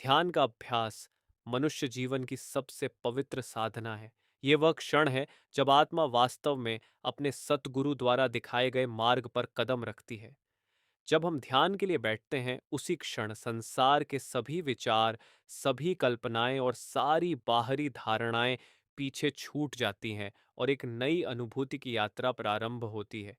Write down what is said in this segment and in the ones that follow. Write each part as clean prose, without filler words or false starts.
ध्यान का अभ्यास मनुष्य जीवन की सबसे पवित्र साधना है। ये वह क्षण है जब आत्मा वास्तव में अपने सतगुरु द्वारा दिखाए गए मार्ग पर कदम रखती है। जब हम ध्यान के लिए बैठते हैं, उसी क्षण संसार के सभी विचार, सभी कल्पनाएं और सारी बाहरी धारणाएं पीछे छूट जाती हैं और एक नई अनुभूति की यात्रा प्रारंभ होती है।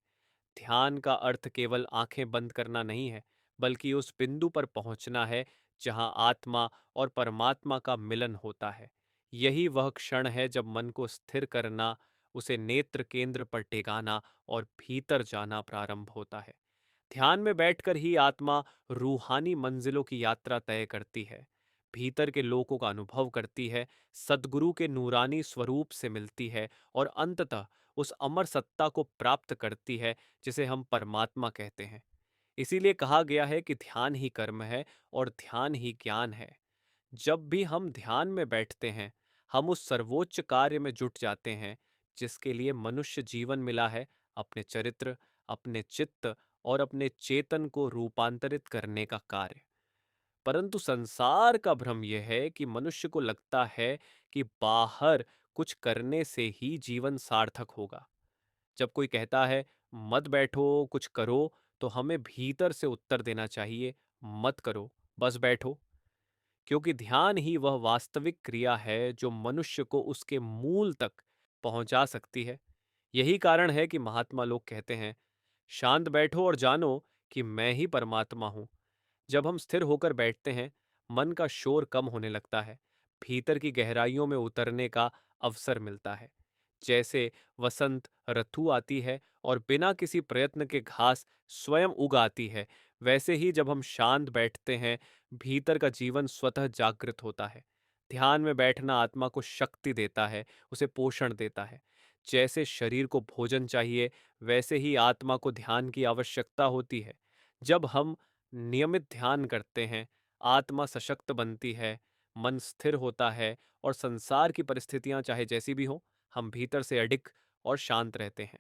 ध्यान का अर्थ केवल आंखें बंद करना नहीं है, बल्कि उस बिंदु पर पहुंचना है जहां आत्मा और परमात्मा का मिलन होता है। यही वह क्षण है जब मन को स्थिर करना, उसे नेत्र केंद्र पर टेकाना और भीतर जाना प्रारंभ होता है। ध्यान में बैठकर ही आत्मा रूहानी मंजिलों की यात्रा तय करती है, भीतर के लोकों का अनुभव करती है, सद्गुरु के नूरानी स्वरूप से मिलती है और अंततः उस अमर सत्ता को प्राप्त करती है जिसे हम परमात्मा कहते हैं। इसीलिए कहा गया है कि ध्यान ही कर्म है और ध्यान ही ज्ञान है। जब भी हम ध्यान में बैठते हैं, हम उस सर्वोच्च कार्य में जुट जाते हैं जिसके लिए मनुष्य जीवन मिला है, अपने चरित्र, अपने चित्त और अपने चेतन को रूपांतरित करने का कार्य। परंतु संसार का भ्रम यह है कि मनुष्य को लगता है कि बाहर कुछ करने से ही जीवन सार्थक होगा। जब कोई कहता है मत बैठो, कुछ करो, तो हमें भीतर से उत्तर देना चाहिए, मत करो, बस बैठो। क्योंकि ध्यान ही वह वास्तविक क्रिया है जो मनुष्य को उसके मूल तक पहुंचा सकती है। यही कारण है कि महात्मा लोग कहते हैं, शांत बैठो और जानो कि मैं ही परमात्मा हूं। जब हम स्थिर होकर बैठते हैं, मन का शोर कम होने लगता है, भीतर की गहराइयों में उतरने का अवसर मिलता है। जैसे वसंत ऋतु आती है और बिना किसी प्रयत्न के घास स्वयं उग आती है, वैसे ही जब हम शांत बैठते हैं, भीतर का जीवन स्वतः जागृत होता है। ध्यान में बैठना आत्मा को शक्ति देता है, उसे पोषण देता है। जैसे शरीर को भोजन चाहिए, वैसे ही आत्मा को ध्यान की आवश्यकता होती है। जब हम नियमित ध्यान करते हैं, आत्मा सशक्त बनती है, मन स्थिर होता है और संसार की परिस्थितियां चाहे जैसी भी हों, हम भीतर से अडिग और शांत रहते हैं।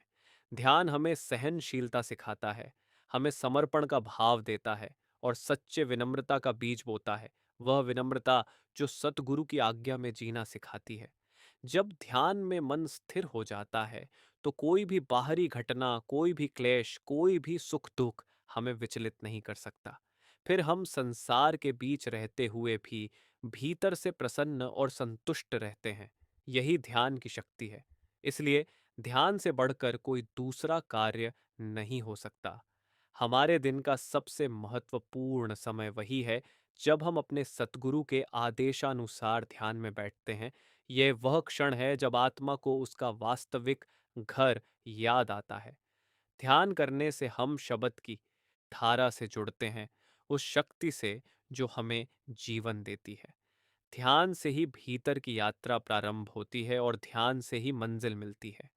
ध्यान हमें सहनशीलता सिखाता है, हमें समर्पण का भाव देता है और सच्चे विनम्रता का बीज बोता है। वह विनम्रता जो सतगुरु की आज्ञा में जीना सिखाती है। जब ध्यान में मन स्थिर हो जाता है, तो कोई भी बाहरी घटना, कोई भी क्लेश, कोई भी सुख दुख हमें विचलित नहीं कर सकता। फिर हम संसार के बीच रहते हुए भी भीतर से प्रसन्न और संतुष्ट रहते हैं। यही ध्यान की शक्ति है। इसलिए ध्यान से बढ़कर कोई दूसरा कार्य नहीं हो सकता। हमारे दिन का सबसे महत्वपूर्ण समय वही है जब हम अपने सतगुरु के आदेशानुसार ध्यान में बैठते हैं। यह वह क्षण है जब आत्मा को उसका वास्तविक घर याद आता है। ध्यान करने से हम शब्द की धारा से जुड़ते हैं, उस शक्ति से जो हमें जीवन देती है। ध्यान से ही भीतर की यात्रा प्रारंभ होती है और ध्यान से ही मंजिल मिलती है।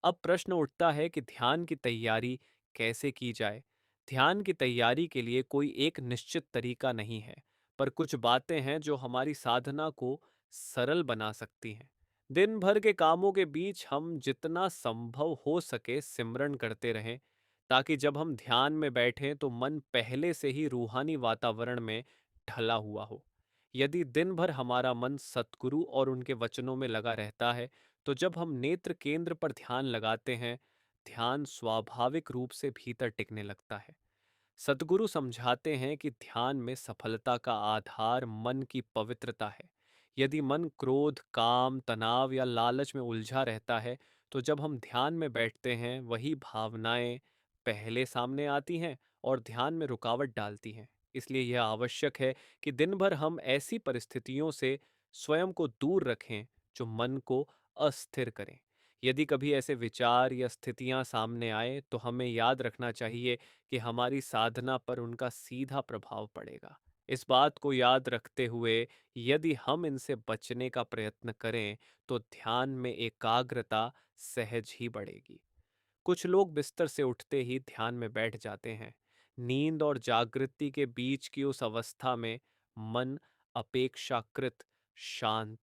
अब प्रश्न उठता है कि ध्यान की तैयारी कैसे की जाए। ध्यान की तैयारी के लिए कोई एक निश्चित तरीका नहीं है, पर कुछ बातें हैं जो हमारी साधना को सरल बना सकती हैं। दिन भर के कामों के बीच हम जितना संभव हो सके सिमरन करते रहें, ताकि जब हम ध्यान में बैठें तो मन पहले से ही रूहानी वातावरण में ढला हुआ हो। यदि दिन भर हमारा मन सतगुरु और उनके वचनों में लगा रहता है, तो जब हम नेत्र केंद्र पर ध्यान लगाते हैं, ध्यान स्वाभाविक रूप से भीतर टिकने लगता है। सतगुरु समझाते हैं कि ध्यान में सफलता का आधार मन की पवित्रता है। यदि मन क्रोध, काम, तनाव या लालच में उलझा रहता है, तो जब हम ध्यान में बैठते हैं, वही भावनाएं पहले सामने आती हैं और ध्यान में रुकावट डालती हैं। इसलिए यह आवश्यक है कि दिन भर हम ऐसी परिस्थितियों से स्वयं को दूर रखें जो मन को अस्थिर करें। यदि कभी ऐसे विचार या स्थितियां सामने आए, तो हमें याद रखना चाहिए कि हमारी साधना पर उनका सीधा प्रभाव पड़ेगा। इस बात को याद रखते हुए यदि हम इनसे बचने का प्रयत्न करें, तो ध्यान में एकाग्रता सहज ही बढ़ेगी। कुछ लोग बिस्तर से उठते ही ध्यान में बैठ जाते हैं। नींद और जागृति के बीच की उस अवस्था में मन अपेक्षाकृत शांत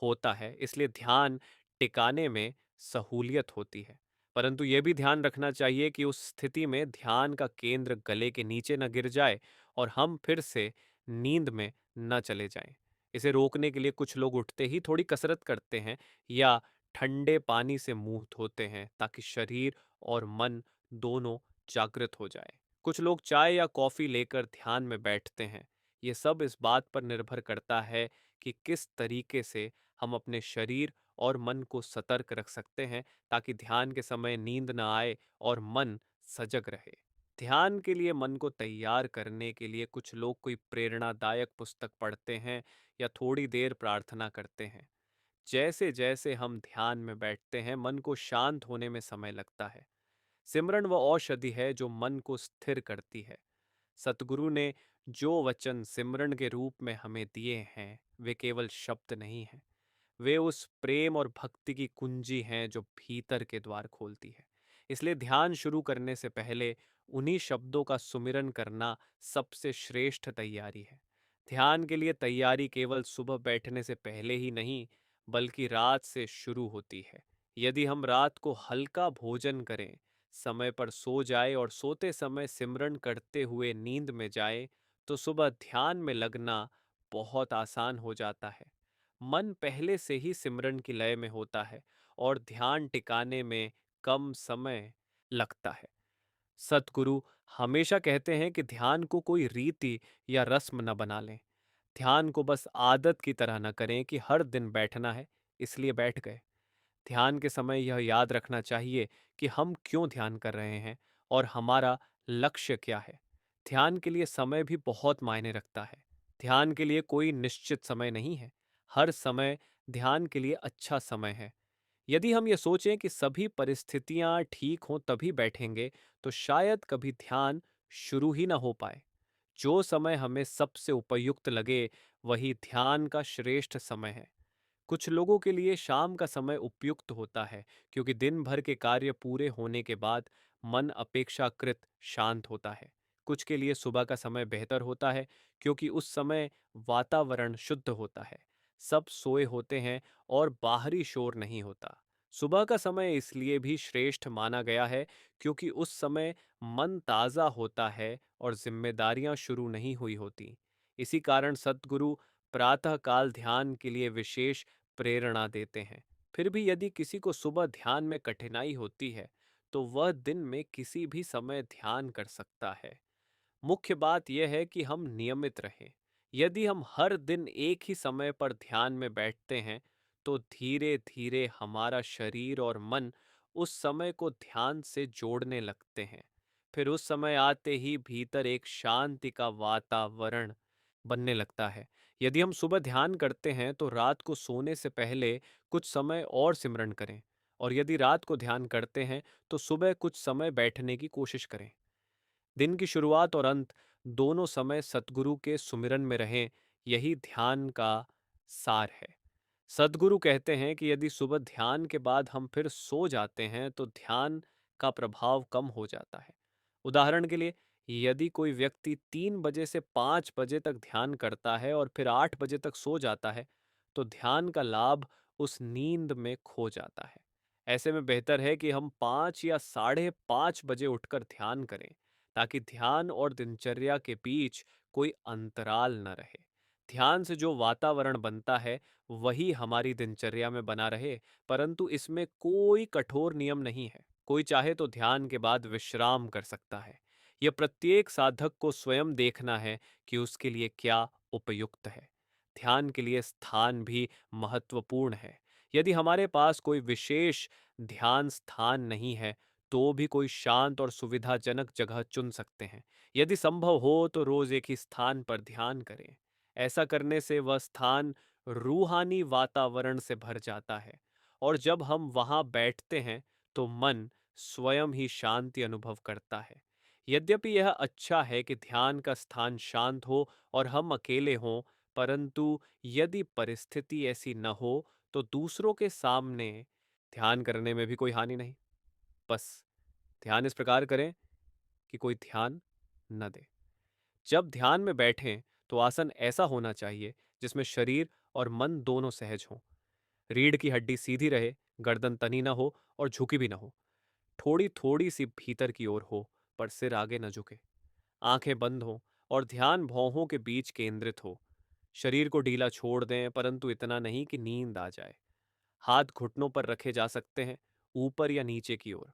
होता है, इसलिए ध्यान टिकाने में सहूलियत होती है। परंतु यह भी ध्यान रखना चाहिए कि उस स्थिति में ध्यान का केंद्र गले के नीचे न गिर जाए और हम फिर से नींद में न चले जाएं। इसे रोकने के लिए कुछ लोग उठते ही थोड़ी कसरत करते हैं या ठंडे पानी से मुंह धोते हैं ताकि शरीर और मन दोनों जागृत हो जाए। कुछ लोग चाय या कॉफी लेकर ध्यान में बैठते हैं। ये सब इस बात पर निर्भर करता है कि किस तरीके से हम अपने शरीर और मन को सतर्क रख सकते हैं ताकि ध्यान के समय नींद न आए और मन सजग रहे। ध्यान के लिए मन को तैयार करने के लिए कुछ लोग कोई प्रेरणादायक पुस्तक पढ़ते हैं या थोड़ी देर प्रार्थना करते हैं। जैसे जैसे हम ध्यान में बैठते हैं, मन को शांत होने में समय लगता है। सिमरन वो औषधि है जो मन को स्थिर करती है। सतगुरु ने जो वचन सिमरन के रूप में हमें दिए हैं, वे केवल शब्द नहीं हैं। वे उस प्रेम और भक्ति की कुंजी हैं जो भीतर के द्वार खोलती है। इसलिए ध्यान शुरू करने से पहले उन्हीं शब्दों का सुमिरन करना सबसे श्रेष्ठ तैयारी है। ध्यान के लिए तैयारी केवल सुबह बैठने से पहले ही नहीं, बल्कि रात से शुरू होती है। यदि हम रात को हल्का भोजन करें, समय पर सो जाए और सोते समय सिमरन करते हुए नींद में जाए, तो सुबह ध्यान में लगना बहुत आसान हो जाता है। मन पहले से ही सिमरन की लय में होता है और ध्यान टिकाने में कम समय लगता है। सतगुरु हमेशा कहते हैं कि ध्यान को कोई रीति या रस्म न बना लें। ध्यान को बस आदत की तरह न करें कि हर दिन बैठना है, इसलिए बैठ गए। ध्यान के समय यह याद रखना चाहिए कि हम क्यों ध्यान कर रहे हैं और हमारा लक्ष्य क्या है। ध्यान के लिए समय भी बहुत मायने रखता है। ध्यान के लिए कोई निश्चित समय नहीं है। हर समय ध्यान के लिए अच्छा समय है। यदि हम ये सोचें कि सभी परिस्थितियां ठीक हों तभी बैठेंगे, तो शायद कभी ध्यान शुरू ही ना हो पाए। जो समय हमें सबसे उपयुक्त लगे, वही ध्यान का श्रेष्ठ समय है। कुछ लोगों के लिए शाम का समय उपयुक्त होता है, क्योंकि दिन भर के कार्य पूरे होने के बाद मन अपेक्षाकृत शांत होता है। कुछ के लिए सुबह का समय बेहतर होता है, क्योंकि उस समय वातावरण शुद्ध होता है, सब सोए होते हैं और बाहरी शोर नहीं होता। सुबह का समय इसलिए भी श्रेष्ठ माना गया है, क्योंकि उस समय मन ताज़ा होता है और जिम्मेदारियां शुरू नहीं हुई होती। इसी कारण सद्गुरु प्रातःकाल ध्यान के लिए विशेष प्रेरणा देते हैं। फिर भी यदि किसी को सुबह ध्यान में कठिनाई होती है, तो वह दिन में किसी भी समय ध्यान कर सकता है। मुख्य बात यह है कि हम नियमित रहें। यदि हम हर दिन एक ही समय पर ध्यान में बैठते हैं, तो धीरे धीरे हमारा शरीर और मन उस समय को ध्यान से जोड़ने लगते हैं। फिर उस समय आते ही भीतर एक शांति का वातावरण बनने लगता है। यदि हम सुबह ध्यान करते हैं, तो रात को सोने से पहले कुछ समय और सिमरन करें, और यदि रात को ध्यान करते हैं, तो सुबह कुछ समय बैठने की कोशिश करें। दिन की शुरुआत और अंत दोनों समय सतगुरु के सुमिरन में रहें, यही ध्यान का सार है। सद्गुरु कहते हैं कि यदि सुबह ध्यान के बाद हम फिर सो जाते हैं, तो ध्यान का प्रभाव कम हो जाता है। उदाहरण के लिए, यदि कोई व्यक्ति 3 बजे से 5 बजे तक ध्यान करता है और फिर 8 बजे तक सो जाता है, तो ध्यान का लाभ उस नींद में खो जाता है। ऐसे में बेहतर है कि हम 5 या 5:30 बजे उठकर ध्यान करें, ताकि ध्यान और दिनचर्या के बीच कोई अंतराल न रहे। ध्यान से जो वातावरण बनता है, वही हमारी दिनचर्या में बना रहे, परंतु इसमें कोई कठोर नियम नहीं है। कोई चाहे तो ध्यान के बाद विश्राम कर सकता है। यह प्रत्येक साधक को स्वयं देखना है कि उसके लिए क्या उपयुक्त है। ध्यान के लिए स्थान भी महत्वपूर्ण है। यदि हमारे पास कोई विशेष ध्यान स्थान नहीं है, तो भी कोई शांत और सुविधाजनक जगह चुन सकते हैं। यदि संभव हो तो रोज एक ही स्थान पर ध्यान करें। ऐसा करने से वह स्थान रूहानी वातावरण से भर जाता है, और जब हम वहां बैठते हैं, तो मन स्वयं ही शांति अनुभव करता है। यद्यपि यह अच्छा है कि ध्यान का स्थान शांत हो और हम अकेले हों, परंतु यदि परिस्थिति ऐसी न हो, तो दूसरों के सामने ध्यान करने में भी कोई हानि नहीं। बस ध्यान इस प्रकार करें कि कोई ध्यान न दे। जब ध्यान में बैठें, तो आसन ऐसा होना चाहिए जिसमें शरीर और मन दोनों सहज हों। रीढ़ की हड्डी सीधी रहे, गर्दन तनी ना हो और झुकी भी ना हो। थोड़ी थोड़ी सी भीतर की ओर हो, पर सिर आगे न झुके। आंखें बंद हों और ध्यान भौहों के बीच केंद्रित हो। शरीर को ढीला छोड़ दें, परंतु इतना नहीं कि नींद आ जाए। हाथ घुटनों पर रखे जा सकते हैं, ऊपर या नीचे की ओर।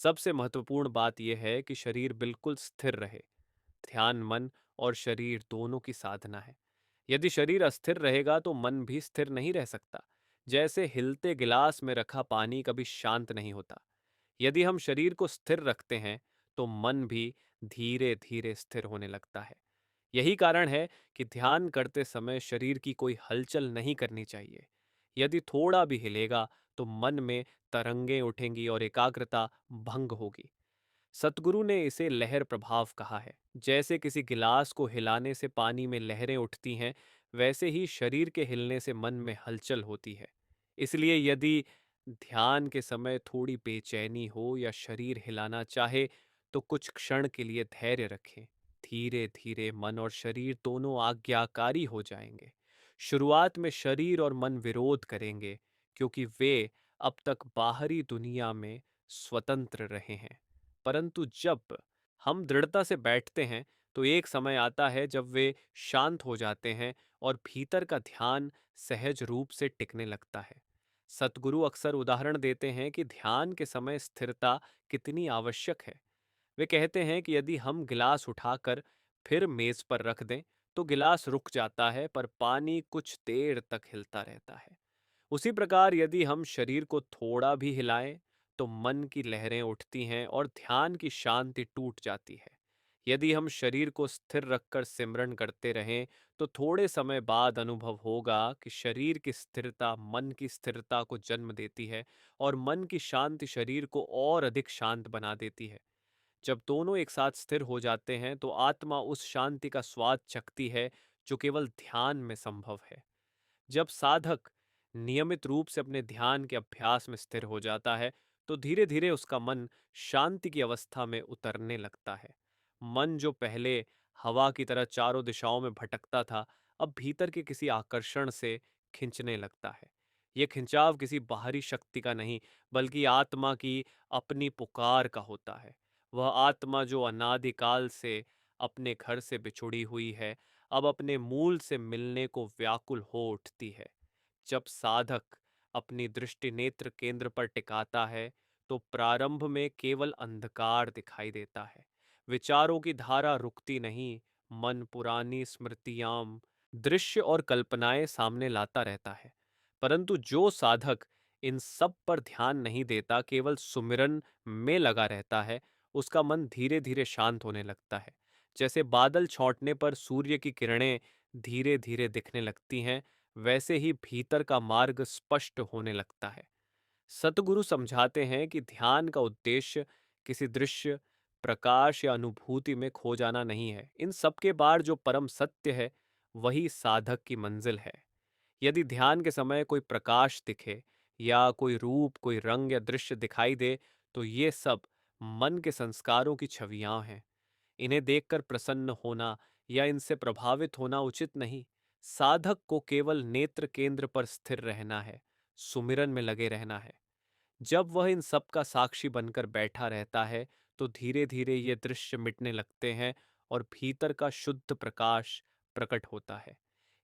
सबसे महत्वपूर्ण बात यह है कि शरीर बिल्कुल स्थिर रहे। ध्यान मन और शरीर दोनों की साधना है। यदि शरीर अस्थिर रहेगा तो मन भी स्थिर नहीं रह सकता। जैसे हिलते गिलास में रखा पानी कभी शांत नहीं होता। यदि हम शरीर को स्थिर रखते हैं तो मन भी धीरे धीरे स्थिर होने लगता है। यही कारण है कि ध्यान करते समय शरीर की कोई हलचल नहीं करनी चाहिए। यदि थोड़ा भी हिलेगा तो मन में तरंगें उठेंगी और एकाग्रता भंग होगी। सतगुरु ने इसे लहर प्रभाव कहा है। जैसे किसी गिलास को हिलाने से पानी में लहरें उठती हैं, वैसे ही शरीर के हिलने से मन में हलचल होती है। इसलिए यदि ध्यान के समय थोड़ी बेचैनी हो या शरीर हिलाना चाहे तो कुछ क्षण के लिए धैर्य रखें। धीरे धीरे मन और शरीर दोनों आज्ञाकारी हो जाएंगे। शुरुआत में शरीर और मन विरोध करेंगे, क्योंकि वे अब तक बाहरी दुनिया में स्वतंत्र रहे हैं। परंतु जब हम दृढ़ता से बैठते हैं तो एक समय आता है जब वे शांत हो जाते हैं और भीतर का ध्यान सहज रूप से टिकने लगता है। सतगुरु अक्सर उदाहरण देते हैं कि ध्यान के समय स्थिरता कितनी आवश्यक है। वे कहते हैं कि यदि हम गिलास उठाकर फिर मेज पर रख दें तो गिलास रुक जाता है, पर पानी कुछ देर तक हिलता रहता है। उसी प्रकार यदि हम शरीर को थोड़ा भी हिलाएं तो मन की लहरें उठती हैं और ध्यान की शांति टूट जाती है। यदि हम शरीर को स्थिर रखकर सिमरन करते रहें तो थोड़े समय बाद अनुभव होगा कि शरीर की स्थिरता मन की स्थिरता को जन्म देती है और मन की शांति शरीर को और अधिक शांत बना देती है। जब दोनों एक साथ स्थिर हो जाते हैं तो आत्मा उस शांति का स्वाद चखती है जो केवल ध्यान में संभव है। जब साधक नियमित रूप से अपने ध्यान के अभ्यास में स्थिर हो जाता है तो धीरे धीरे उसका मन शांति की अवस्था में उतरने लगता है। मन जो पहले हवा की तरह चारों दिशाओं में भटकता था, अब भीतर के किसी आकर्षण से खिंचने लगता है। यह खिंचाव किसी बाहरी शक्ति का नहीं, बल्कि आत्मा की अपनी पुकार का होता है। वह आत्मा जो अनादिकाल से अपने घर से बिछुड़ी हुई है, अब अपने मूल से मिलने को व्याकुल हो उठती है। जब साधक अपनी दृष्टि नेत्र केंद्र पर टिकाता है तो प्रारंभ में केवल अंधकार दिखाई देता है। विचारों की धारा रुकती नहीं। मन पुरानी स्मृतियां, दृश्य और कल्पनाएं सामने लाता रहता है। परंतु जो साधक इन सब पर ध्यान नहीं देता, केवल सुमिरन में लगा रहता है, उसका मन धीरे धीरे शांत होने लगता है। जैसे बादल छौंटने पर सूर्य की किरणें धीरे धीरे दिखने लगती हैं, वैसे ही भीतर का मार्ग स्पष्ट होने लगता है। सतगुरु समझाते हैं कि ध्यान का उद्देश्य किसी दृश्य, प्रकाश या अनुभूति में खो जाना नहीं है। इन सबके बाहर जो परम सत्य है, वही साधक की मंजिल है। यदि ध्यान के समय कोई प्रकाश दिखे या कोई रूप, कोई रंग या दृश्य दिखाई दे, तो ये सब मन के संस्कारों की छवियां हैं। इन्हें देखकर प्रसन्न होना या इनसे प्रभावित होना उचित नहीं। साधक को केवल नेत्र केंद्र पर स्थिर रहना है, सुमिरन में लगे रहना है। जब वह इन सब का साक्षी बनकर बैठा रहता है तो धीरे धीरे ये दृश्य मिटने लगते हैं और भीतर का शुद्ध प्रकाश प्रकट होता है।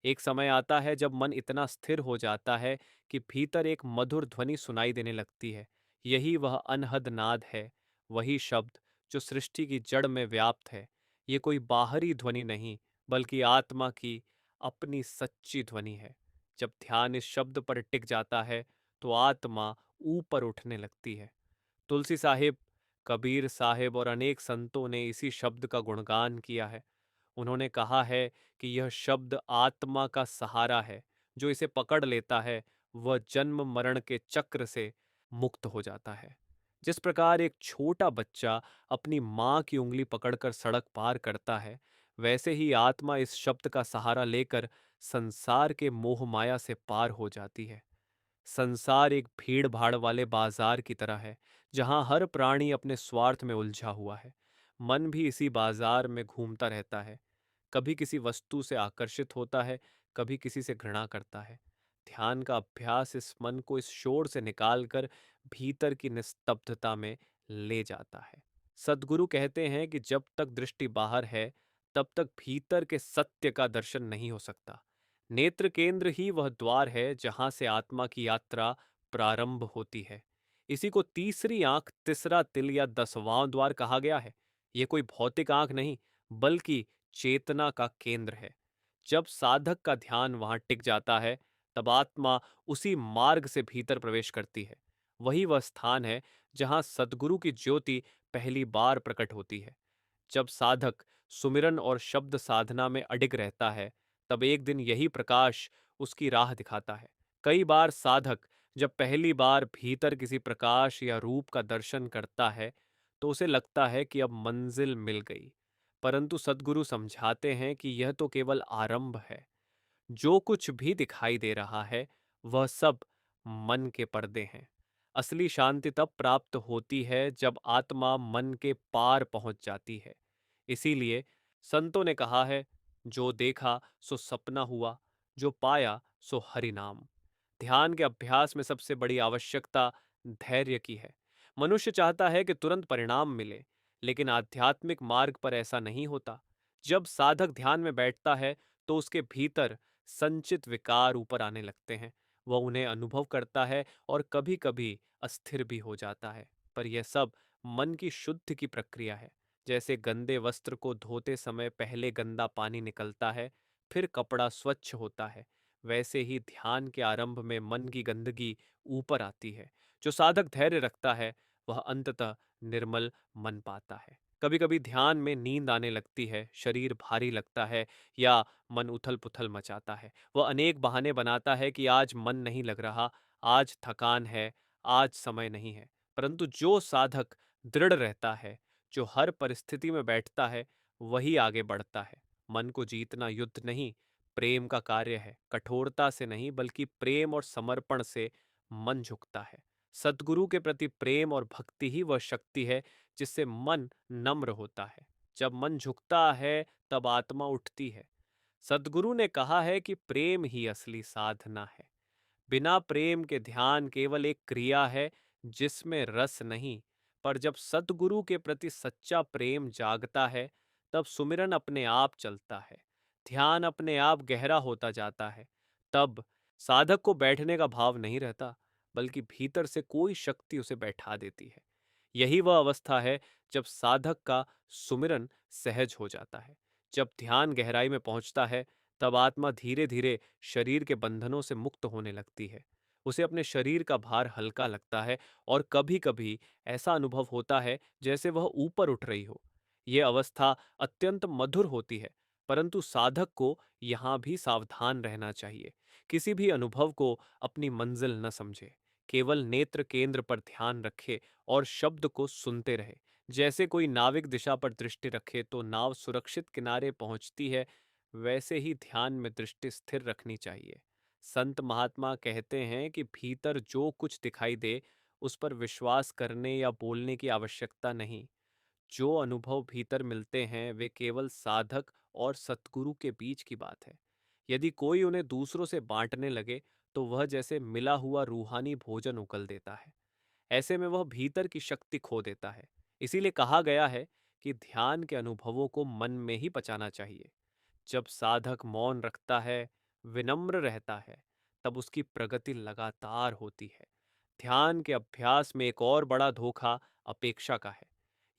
एक समय आता है जब मन इतना स्थिर हो जाता है कि भीतर एक मधुर ध्वनि सुनाई देने लगती है। यही वह अनहद नाद है, वही शब्द जो सृष्टि की जड़ में व्याप्त है। ये कोई बाहरी ध्वनि नहीं, बल्कि आत्मा की अपनी सच्ची ध्वनि है। जब ध्यान इस शब्द पर टिक जाता है तो आत्मा ऊपर उठने लगती है। तुलसी साहिब, कबीर साहिब और अनेक संतों ने इसी शब्द का गुणगान किया है। उन्होंने कहा है कि यह शब्द आत्मा का सहारा है। जो इसे पकड़ लेता है वह जन्म मरण के चक्र से मुक्त हो जाता है। जिस प्रकार एक छोटा बच्चा अपनी माँ की उंगली पकड़कर सड़क पार करता है, वैसे ही आत्मा इस शब्द का सहारा लेकर संसार के मोह माया से पार हो जाती है। संसार एक भीड़ भाड़ वाले बाजार की तरह है, जहां हर प्राणी अपने स्वार्थ में उलझा हुआ है। मन भी इसी बाजार में घूमता रहता है। कभी किसी वस्तु से आकर्षित होता है, कभी किसी से घृणा करता है। ध्यान का अभ्यास इस मन को इस शोर से निकालकर भीतर की निस्तब्धता में ले जाता है। सद्गुरु कहते हैं कि जब तक दृष्टि बाहर है तब तक भीतर के सत्य का दर्शन नहीं हो सकता। नेत्र केंद्र ही वह द्वार है जहां से आत्मा की यात्रा प्रारंभ होती है। इसी को तीसरी आंख, तीसरा तिल या 10वां द्वार कहा गया है। यह कोई भौतिक आंख नहीं, बल्कि चेतना का केंद्र है। जब साधक का ध्यान वहां टिक जाता है, तब आत्मा उसी मार्ग से भीतर प्रवेश करती है। वही वह स्थान है जहां सद्गुरु की ज्योति पहली बार प्रकट होती है। जब साधक सुमिरन और शब्द साधना में अडिग रहता है, तब एक दिन यही प्रकाश उसकी राह दिखाता है। कई बार साधक जब पहली बार भीतर किसी प्रकाश या रूप का दर्शन करता है, तो उसे लगता है कि अब मंजिल मिल गई। परंतु सद्गुरु समझाते हैं कि यह तो केवल आरंभ है। जो कुछ भी दिखाई दे रहा है, वह सब मन के पर्दे हैं। असली शांति तब प्राप्त होती है जब आत्मा मन के पार पहुंच जाती है। इसीलिए संतों ने कहा है, जो देखा सो सपना हुआ, जो पाया सो हरि नाम। ध्यान के अभ्यास में सबसे बड़ी आवश्यकता धैर्य की है। मनुष्य चाहता है कि तुरंत परिणाम मिले, लेकिन आध्यात्मिक मार्ग पर ऐसा नहीं होता। जब साधक ध्यान में बैठता है, तो उसके भीतर संचित विकार ऊपर आने लगते हैं। वह उन्हें अनुभव करता है और कभी कभी अस्थिर भी हो जाता है। पर यह सब मन की शुद्ध की प्रक्रिया है। जैसे गंदे वस्त्र को धोते समय पहले गंदा पानी निकलता है, फिर कपड़ा स्वच्छ होता है, वैसे ही ध्यान के आरंभ में मन की गंदगी ऊपर आती है। जो साधक धैर्य रखता है, वह अंततः निर्मल मन पाता है। कभी कभी ध्यान में नींद आने लगती है, शरीर भारी लगता है, या मन उथल पुथल मचाता है। वह अनेक बहाने बनाता है कि आज मन नहीं लग रहा, आज थकान है, आज समय नहीं है। परंतु जो साधक दृढ़ रहता है, जो हर परिस्थिति में बैठता है, वही आगे बढ़ता है। मन को जीतना युद्ध नहीं, प्रेम का कार्य है। कठोरता से नहीं, बल्कि प्रेम और समर्पण से मन झुकता है। सद्गुरु के प्रति प्रेम और भक्ति ही वह शक्ति है जिससे मन नम्र होता है। जब मन झुकता है, तब आत्मा उठती है। सद्गुरु ने कहा है कि प्रेम ही असली साधना है। बिना प्रेम के ध्यान केवल एक क्रिया है जिसमें रस नहीं। पर जब सद्गुरु के प्रति सच्चा प्रेम जागता है, तब सुमिरन अपने आप चलता है, ध्यान अपने आप गहरा होता जाता है। तब साधक को बैठने का भाव नहीं रहता, बल्कि भीतर से कोई शक्ति उसे बैठा देती है। यही वह अवस्था है जब साधक का सुमिरन सहज हो जाता है। जब ध्यान गहराई में पहुंचता है, तब आत्मा धीरे धीरे शरीर के बंधनों से मुक्त होने लगती है। उसे अपने शरीर का भार हल्का लगता है, और कभी कभी ऐसा अनुभव होता है जैसे वह ऊपर उठ रही हो। यह अवस्था अत्यंत मधुर होती है, परंतु साधक को यहाँ भी सावधान रहना चाहिए। किसी भी अनुभव को अपनी मंजिल न समझे। केवल नेत्र केंद्र पर ध्यान रखे और शब्द को सुनते रहे। जैसे कोई नाविक दिशा पर दृष्टि रखे तो नाव सुरक्षित किनारे पहुंचती है, वैसे ही ध्यान में दृष्टि स्थिर रखनी चाहिए। संत महात्मा कहते हैं कि भीतर जो कुछ दिखाई दे, उस पर विश्वास करने या बोलने की आवश्यकता नहीं। जो अनुभव भीतर मिलते हैं, वे केवल साधक और सतगुरु के बीच की बात है। यदि कोई उन्हें दूसरों से बांटने लगे, तो वह जैसे मिला हुआ रूहानी भोजन उगल देता है। ऐसे में वह भीतर की शक्ति खो देता है। इसीलिए कहा गया है कि ध्यान के अनुभवों को मन में ही पचाना चाहिए। जब साधक मौन रखता है, विनम्र रहता है, तब उसकी प्रगति लगातार होती है। ध्यान के अभ्यास में एक और बड़ा धोखा अपेक्षा का है।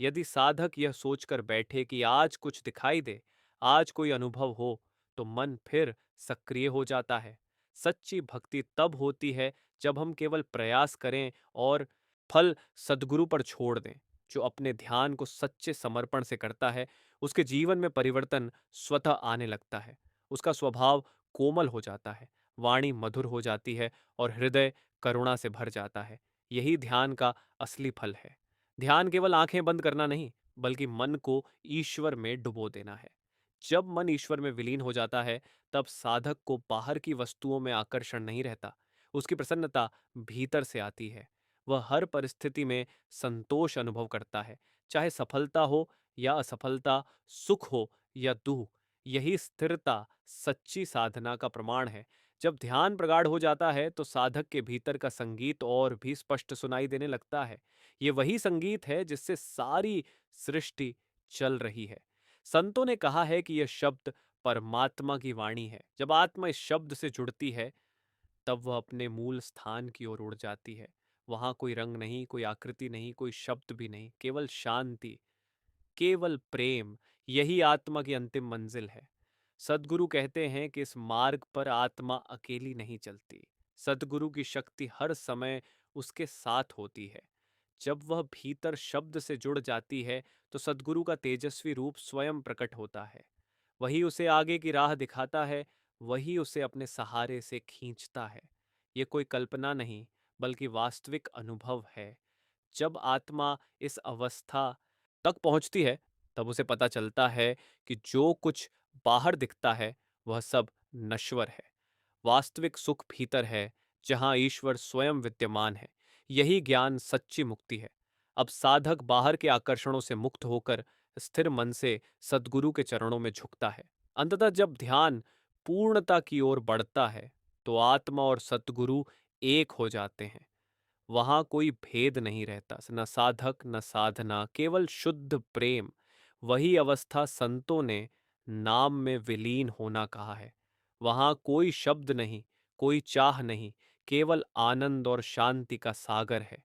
यदि साधक यह सोचकर बैठे कि आज कुछ दिखाई दे, आज कोई अनुभव हो, तो मन फिर सक्रिय हो जाता है। सच्ची भक्ति तब होती है जब हम केवल प्रयास करें और फल सद्गुरु पर छोड़ दें। जो अपने ध्यान को सच्चे समर्पण से करता है, उसके जीवन में परिवर्तन स्वतः आने लगता है। उसका स्वभाव कोमल हो जाता है, वाणी मधुर हो जाती है, और हृदय करुणा से भर जाता है। यही ध्यान का असली फल है। ध्यान केवल आंखें बंद करना नहीं, बल्कि मन को ईश्वर में डुबो देना है। जब मन ईश्वर में विलीन हो जाता है, तब साधक को बाहर की वस्तुओं में आकर्षण नहीं रहता। उसकी प्रसन्नता भीतर से आती है। वह हर परिस्थिति में संतोष अनुभव करता है, चाहे सफलता हो या असफलता, सुख हो या दुख। यही स्थिरता सच्ची साधना का प्रमाण है। जब ध्यान प्रगाढ़ हो जाता है, तो साधक के भीतर का संगीत और भी स्पष्ट सुनाई देने लगता है। ये वही संगीत है जिससे सारी सृष्टि चल रही है। संतों ने कहा है कि यह शब्द परमात्मा की वाणी है। जब आत्मा इस शब्द से जुड़ती है, तब वह अपने मूल स्थान की ओर उड़ जाती है। वहां कोई रंग नहीं, कोई आकृति नहीं, कोई शब्द भी नहीं, केवल शांति, केवल प्रेम। यही आत्मा की अंतिम मंजिल है। सद्गुरु कहते हैं कि इस मार्ग पर आत्मा अकेली नहीं चलती। सद्गुरु की शक्ति हर समय उसके साथ होती है। जब वह भीतर शब्द से जुड़ जाती है, तो सद्गुरु का तेजस्वी रूप स्वयं प्रकट होता है। वही उसे आगे की राह दिखाता है, वही उसे अपने सहारे से खींचता है। ये कोई कल्पना नहीं, बल्कि वास्तविक अनुभव है। जब आत्मा इस अवस्था तक पहुंचती है, तब उसे पता चलता है कि जो कुछ बाहर दिखता है, वह सब नश्वर है। वास्तविक सुख भीतर है, जहां ईश्वर स्वयं विद्यमान है। यही ज्ञान सच्ची मुक्ति है। अब साधक बाहर के आकर्षणों से मुक्त होकर स्थिर मन से सद्गुरु के चरणों में झुकता है। अंततः जब ध्यान पूर्णता की ओर बढ़ता है, तो आत्मा और सद्गुरु एक हो जाते हैं। वहां कोई भेद नहीं रहता, न साधक न साधना, केवल शुद्ध प्रेम। वही अवस्था संतों ने नाम में विलीन होना कहा है। वहां कोई शब्द नहीं, कोई चाह नहीं, केवल आनंद और शांति का सागर है।